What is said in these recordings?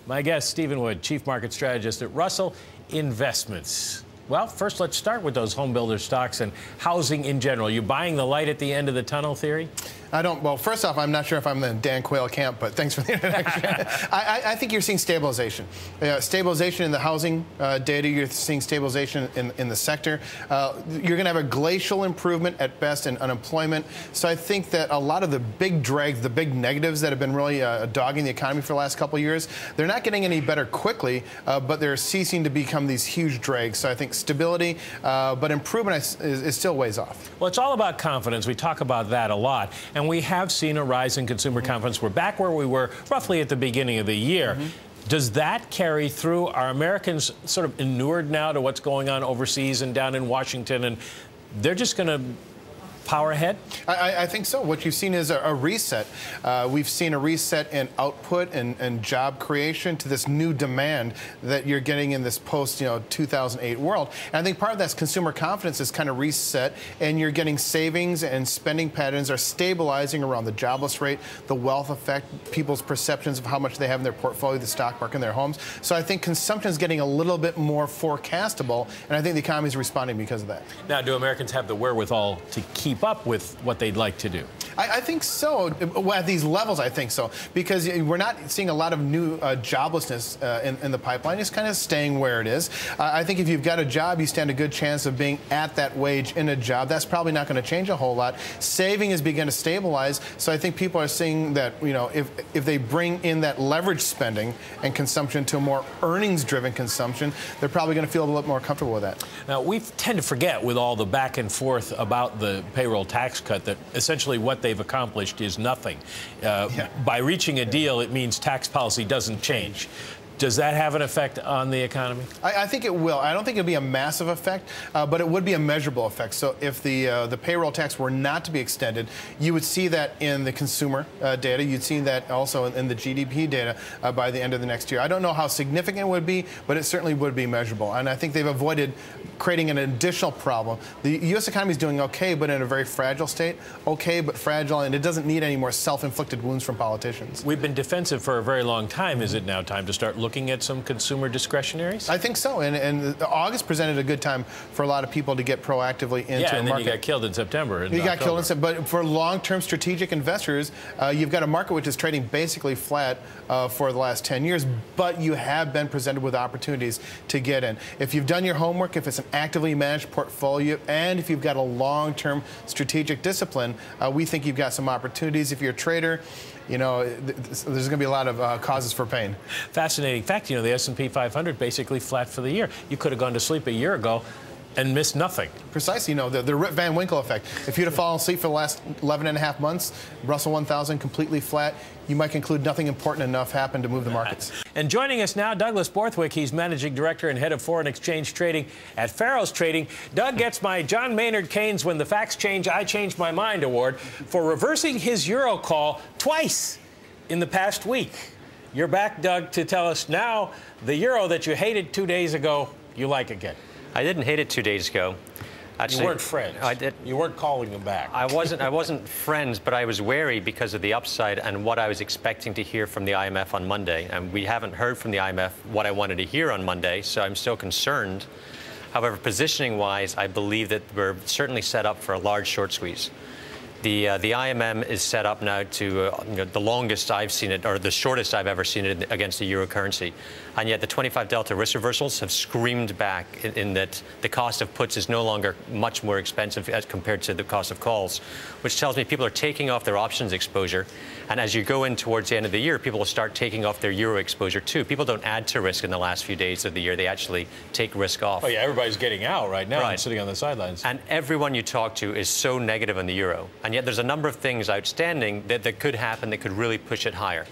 My guest, Stephen Wood, Chief Market Strategist at Russell Investments. Well, first, let's start with those home builder stocks and housing in general. You buying the light at the end of the tunnel theory? I don't. Well, first off, I'm not sure if I'm in the Dan Quayle camp, but thanks for the introduction. I think you're seeing stabilization. Stabilization in the housing data. You're seeing stabilization in the sector. You're going to have a glacial improvement at best in unemployment. So I think that a lot of the big drags, the big negatives that have been really dogging the economy for the last couple of years, they're not getting any better quickly, but they're ceasing to become these huge drags. So I think stability, but improvement is still ways off. Well, it's all about confidence. We talk about that a lot. And we have seen a rise in consumer confidence. We're back where we were roughly at the beginning of the year. Does that carry through? Are Americans sort of inured now to what's going on overseas and down in Washington, and they're just going to power ahead? I think so. What you've seen is a reset. We've seen a reset in output and job creation to this new demand that you're getting in this post-2008 world. And I think part of that's consumer confidence is kind of reset, and you're getting savings and spending patterns are stabilizing around the jobless rate, the wealth effect, people's perceptions of how much they have in their portfolio, the stock market, in their homes. So I think consumption is getting a little bit more forecastable, and I think the economy is responding because of that. Now, do Americans have the wherewithal to keep up with what they'd like to do? I think so. Well, at these levels, I think so, because we're not seeing a lot of new joblessness in the pipeline. It's kind of staying where it is. I think if you've got a job, you stand a good chance of being at that wage in a job. That's probably not going to change a whole lot. Saving has begun to stabilize, so I think people are seeing that, if they bring in that leverage spending and consumption to a more earnings-driven consumption, they're probably going to feel a little bit more comfortable with that. Now, we tend to forget with all the back and forth about the payroll tax cut that essentially what they've accomplished is nothing. By reaching a deal, it means tax policy doesn't change. Does that have an effect on the economy? I think it will. I don't think it'll be a massive effect, but it would be a measurable effect. So if the payroll tax were not to be extended, you would see that in the consumer data. You'd see that also in the GDP data by the end of the next year. I don't know how significant it would be, but it certainly would be measurable. And I think they've avoided creating an additional problem. The U.S. economy is doing okay, but in a very fragile state. Okay, but fragile, and it doesn't need any more self-inflicted wounds from politicians. We've been defensive for a very long time. Is it now time to start looking at some consumer discretionaries? I think so, and August presented a good time for a lot of people to get proactively into a market. Yeah, and then you got killed in September. You got killed in September, but for long-term strategic investors, you've got a market which is trading basically flat for the last 10 years, but you have been presented with opportunities to get in. If you've done your homework, if it's an actively managed portfolio, and if you've got a long-term strategic discipline, we think you've got some opportunities. If you're a trader, there's going to be a lot of causes for pain. Fascinating fact, the S&P 500 basically flat for the year. You could have gone to sleep a year ago and missed nothing. Precisely, the Rip Van Winkle effect. If you'd have fallen asleep for the last 11 and a half months, Russell 1000 completely flat, you might conclude nothing important enough happened to move the markets. And joining us now, Douglas Borthwick. He's Managing Director and Head of Foreign Exchange Trading at Faros Trading. Doug gets my John Maynard Keynes When the Facts Change, I Change My Mind award for reversing his Euro call twice in the past week. You're back, Doug, to tell us now the Euro that you hated 2 days ago, you like again. I didn't hate it 2 days ago. Actually, you weren't friends. I did. You weren't calling them back. I wasn't friends, but I was wary because of the upside and what I was expecting to hear from the IMF on Monday. And we haven't heard from the IMF what I wanted to hear on Monday, so I'm still concerned. However, positioning-wise, I believe that we're certainly set up for a large short squeeze. The IMM is set up now to the longest I've seen it, or the shortest I've ever seen it against the euro currency. And yet the 25 delta risk reversals have screamed back in that the cost of puts is no longer much more expensive as compared to the cost of calls, which tells me people are taking off their options exposure. And as you go in towards the end of the year, people will start taking off their euro exposure too. People don't add to risk in the last few days of the year. They actually take risk off. Oh, yeah, everybody's getting out right now and sitting on the sidelines. And everyone you talk to is so negative on the euro. And yet there's a number of things outstanding that could happen that could really push it higher.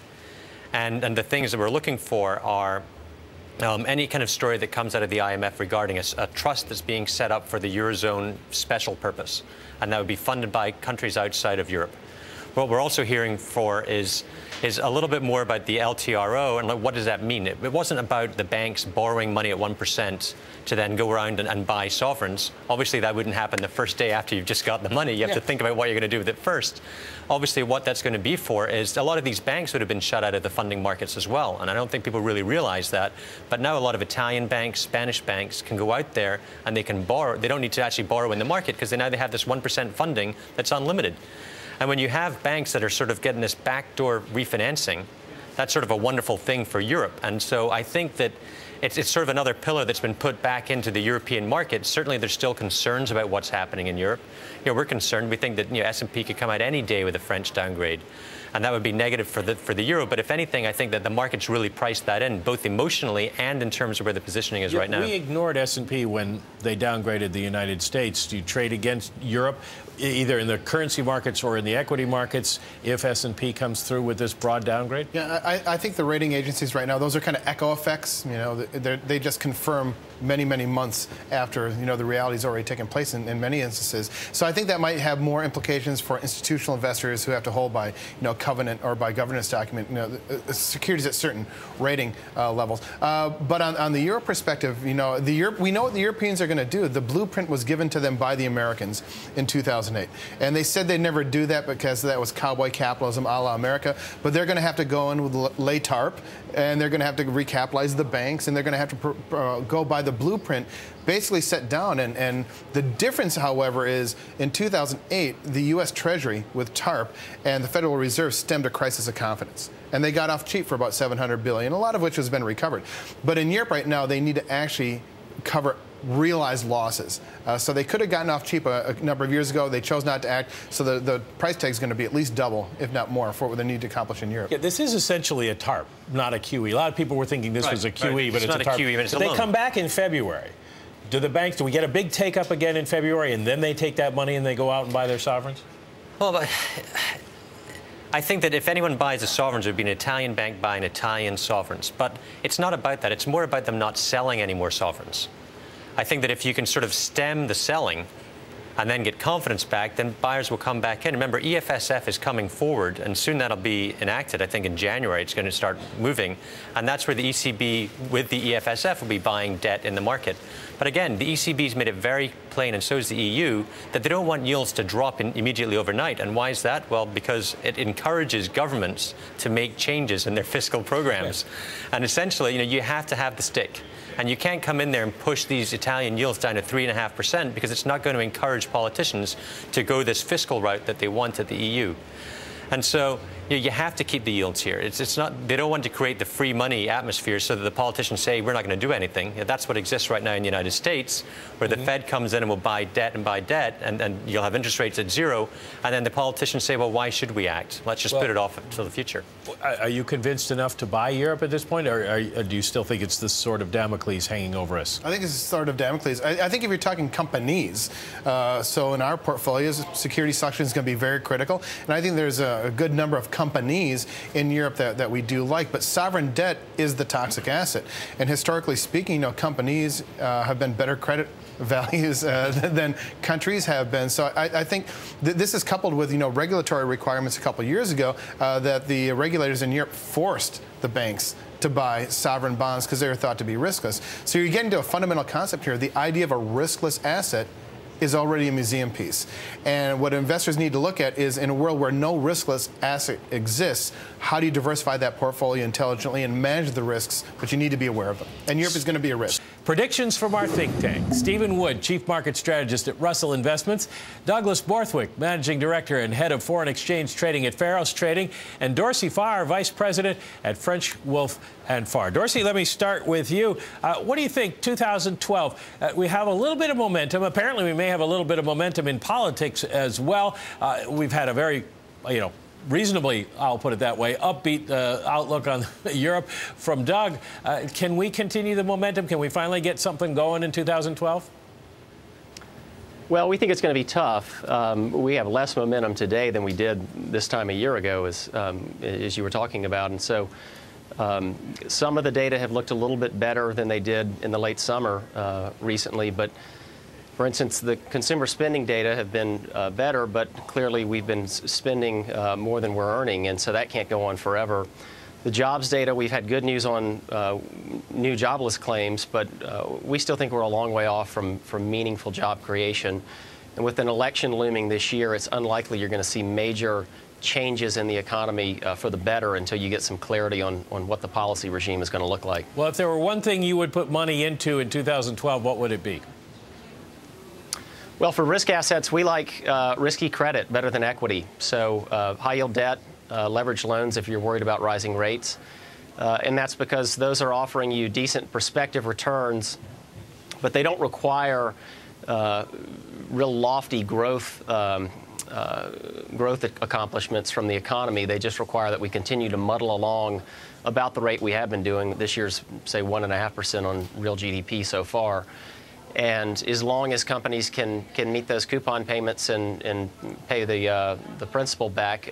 And the things that we're looking for are any kind of story that comes out of the IMF regarding a trust that's being set up for the Eurozone special purpose. And that would be funded by countries outside of Europe. what we're also hearing for is a little bit more about the LTRO and what does that mean. It wasn't about the banks borrowing money at 1% to then go around and buy sovereigns. Obviously, that wouldn't happen the first day after you've just got the money. You have to think about what you're going to do with it first. Obviously, what that's going to be for is a lot of these banks would have been shut out of the funding markets as well. And I don't think people really realize that. But now a lot of Italian banks, Spanish banks can go out there and they can borrow. They don't need to actually borrow in the market because now they have this 1% funding that's unlimited. And when you have banks that are sort of getting this backdoor refinancing, that's sort of a wonderful thing for Europe. And so I think that it's sort of another pillar that's been put back into the European market. Certainly, there's still concerns about what's happening in Europe. We're concerned. We think that S&P could come out any day with a French downgrade, and that would be negative for the euro. But if anything, I think that the market's really priced that in, both emotionally and in terms of where the positioning is right now. We ignored S&P when they downgraded the United States. Do you trade against Europe, either in the currency markets or in the equity markets, if S&P comes through with this broad downgrade? Yeah, I think the rating agencies right now, those are kind of echo effects. They just confirm many, many months after, the reality's already taken place in many instances. So I think that might have more implications for institutional investors who have to hold by, covenant or by governance document, securities at certain rating levels. But on the euro perspective, we know what the Europeans are going to do. The blueprint was given to them by the Americans in 2008. And they said they'd never do that because that was cowboy capitalism a la America. But they're going to have to go in with lay tarp, and they're going to have to recapitalize the banks, and they're going to have to go by the blueprint basically set down. And the difference, however, is in 2008, the U.S. Treasury with TARP and the Federal Reserve stemmed a crisis of confidence. And they got off cheap for about $700 billion, a lot of which has been recovered. But in Europe right now, they need to actually cover realized losses. So they could have gotten off cheap a number of years ago. They chose not to act. So the price tag is going to be at least double, if not more, for what they need to accomplish in Europe. Yeah, this is essentially a TARP, not a QE. A lot of people were thinking this was a QE, but it's not a TARP. QE, but it's a they loan. come back in February. Do we get a big take up again in February, and then they take that money and they go out and buy their sovereigns? Well, I think that if anyone buys the sovereigns, it would be an Italian bank buying Italian sovereigns. But it's not about that. It's more about them not selling any more sovereigns. I think that if you can sort of stem the selling and then get confidence back, then buyers will come back in. Remember, EFSF is coming forward, and soon that'll be enacted. I think in January it's going to start moving. And that's where the ECB, with the EFSF, will be buying debt in the market. But again, the ECB's made it very plain, and so is the EU, that they don't want yields to drop immediately overnight. And why is that? Well, because it encourages governments to make changes in their fiscal programs. Right. And essentially, you have to have the stick. And you can't come in there and push these Italian yields down to 3.5% because it's not going to encourage politicians to go this fiscal route that they want at the EU. And so you have to keep the yields here. It's not, they don't want to create the free money atmosphere so that the politicians say we're not going to do anything. That's what exists right now in the United States, where the Fed comes in and will buy debt, and you'll have interest rates at zero, and then the politicians say, well, why should we act? Let's just put it off until the future. Are you convinced enough to buy Europe at this point, or do you still think it's this sort of Damocles hanging over us? I think it's a sort of Damocles. I think if you're talking companies, so in our portfolios, security selection is going to be very critical, and I think there's a good number of companies in Europe that we do like, but sovereign debt is the toxic asset. And historically speaking, companies have been better credit values than countries have been. So I think this is coupled with regulatory requirements a couple of years ago that the regulators in Europe forced the banks to buy sovereign bonds because they were thought to be riskless. So you're getting to a fundamental concept here. The idea of a riskless asset is already a museum piece. And what investors need to look at is, in a world where no riskless asset exists, how do you diversify that portfolio intelligently and manage the risks, but you need to be aware of them. And Europe is going to be a risk. Predictions from our think tank. Stephen Wood, Chief Market Strategist at Russell Investments. Douglas Borthwick, Managing Director and Head of Foreign Exchange Trading at Faros Trading. And Dorsey Farr, Vice President at French Wolf Farr. Dorsey, let me start with you. What do you think, 2012? We have a little bit of momentum. Apparently, we may have a little bit of momentum in politics as well. We've had a very, reasonably, I'll put it that way, upbeat outlook on Europe from Doug. Can we continue the momentum? Can we finally get something going in 2012? Well, we think it's going to be tough. We have less momentum today than we did this time a year ago, as you were talking about. And so some of the data have looked a little bit better than they did in the late summer recently. But For instance, the consumer spending data have been better, but clearly we've been spending more than we're earning, and so that can't go on forever. The jobs data, we've had good news on new jobless claims, but we still think we're a long way off from meaningful job creation. And with an election looming this year, it's unlikely you're going to see major changes in the economy for the better until you get some clarity on what the policy regime is going to look like. Well, if there were one thing you would put money into in 2012, what would it be? Well, for risk assets, we like risky credit better than equity. So high-yield debt, leveraged loans if you're worried about rising rates. And that's because those are offering you decent prospective returns, but they don't require real lofty growth accomplishments from the economy. They just require that we continue to muddle along about the rate we have been doing. This year's, say, 1.5% on real GDP so far. And as long as companies can meet those coupon payments and pay the principal back,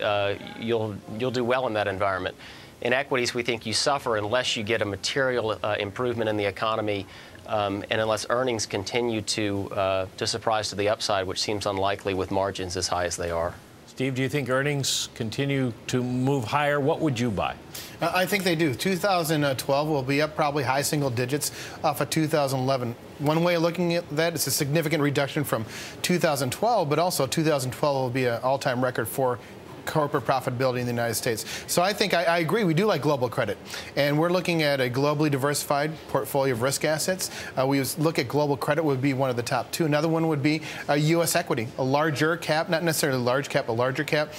you'll do well in that environment. In equities, we think you suffer unless you get a material improvement in the economy, and unless earnings continue to surprise to the upside, which seems unlikely with margins as high as they are. Steve, do you think earnings continue to move higher? What would you buy? I think they do. 2012 will be up probably high single digits off of 2011. One way of looking at that is a significant reduction from 2012, but also 2012 will be an all-time record for corporate profitability in the United States. So I think I agree. We do like global credit, and we're looking at a globally diversified portfolio of risk assets. We look at global credit would be one of the top two. Another one would be U.S. equity, a larger cap, not necessarily large cap, a larger cap,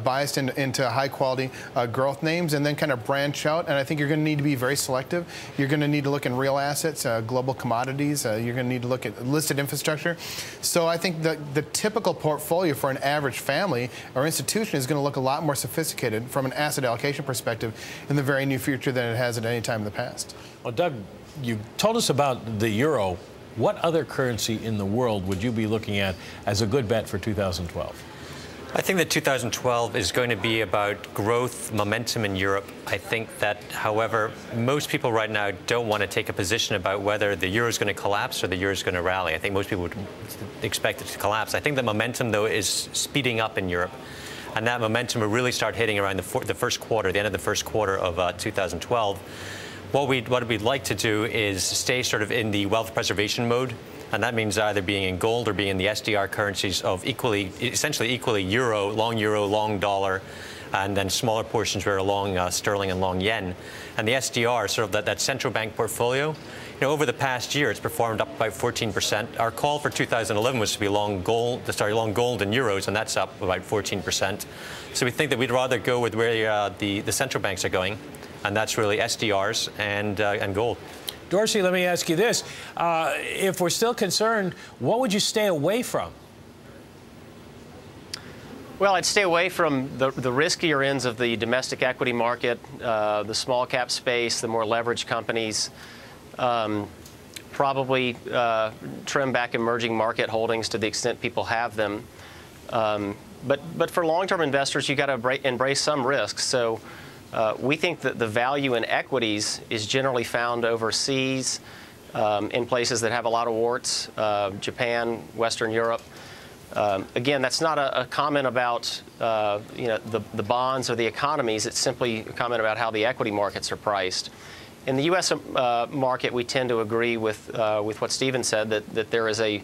biased into high quality growth names, and then kind of branch out. And I think you're going to need to be very selective. You're going to need to look in real assets, global commodities. You're going to need to look at listed infrastructure. So I think the typical portfolio for an average family or institution is going to look a lot more sophisticated from an asset allocation perspective in the very near future than it has at any time in the past. Well, Doug, you told us about the euro. What other currency in the world would you be looking at as a good bet for 2012? I think that 2012 is going to be about growth, momentum in Europe. I think that, however, most people right now don't want to take a position about whether the euro is going to collapse or the euro is going to rally. I think most people would expect it to collapse. I think the momentum, though, is speeding up in Europe. And that momentum will really start hitting around the first quarter, the end of the first quarter of 2012. What we'd like to do is stay sort of in the wealth preservation mode. And that means either being in gold or being in the SDR currencies of essentially equally euro, long dollar, and then smaller portions where are long sterling and long yen. And the SDR, sort of that central bank portfolio, over the past year, it's performed up by 14%. Our call for 2011 was to be long gold in euros, and that's up about 14%. So we think that we'd rather go with where the central banks are going, and that's really SDRs and gold. Dorsey, let me ask you this. If we're still concerned, what would you stay away from? Well, I'd stay away from the riskier ends of the domestic equity market, the small cap space, the more leveraged companies. Probably trim back emerging market holdings to the extent people have them. But for long-term investors, you've got to embrace some risks. So we think that the value in equities is generally found overseas, in places that have a lot of warts, Japan, Western Europe. Again, that's not a comment about the bonds or the economies. It's simply a comment about how the equity markets are priced. In the U.S. market, we tend to agree with what Stephen said, that there is a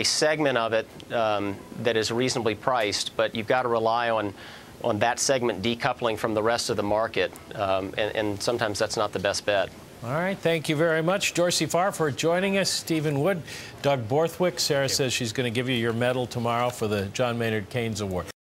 segment of it that is reasonably priced, but you've got to rely on that segment decoupling from the rest of the market, and sometimes that's not the best bet. All right, thank you very much, Dorsey Farr, for joining us. Stephen Wood, Doug Borthwick. Sarah says she's going to give you your medal tomorrow for the John Maynard Keynes Award.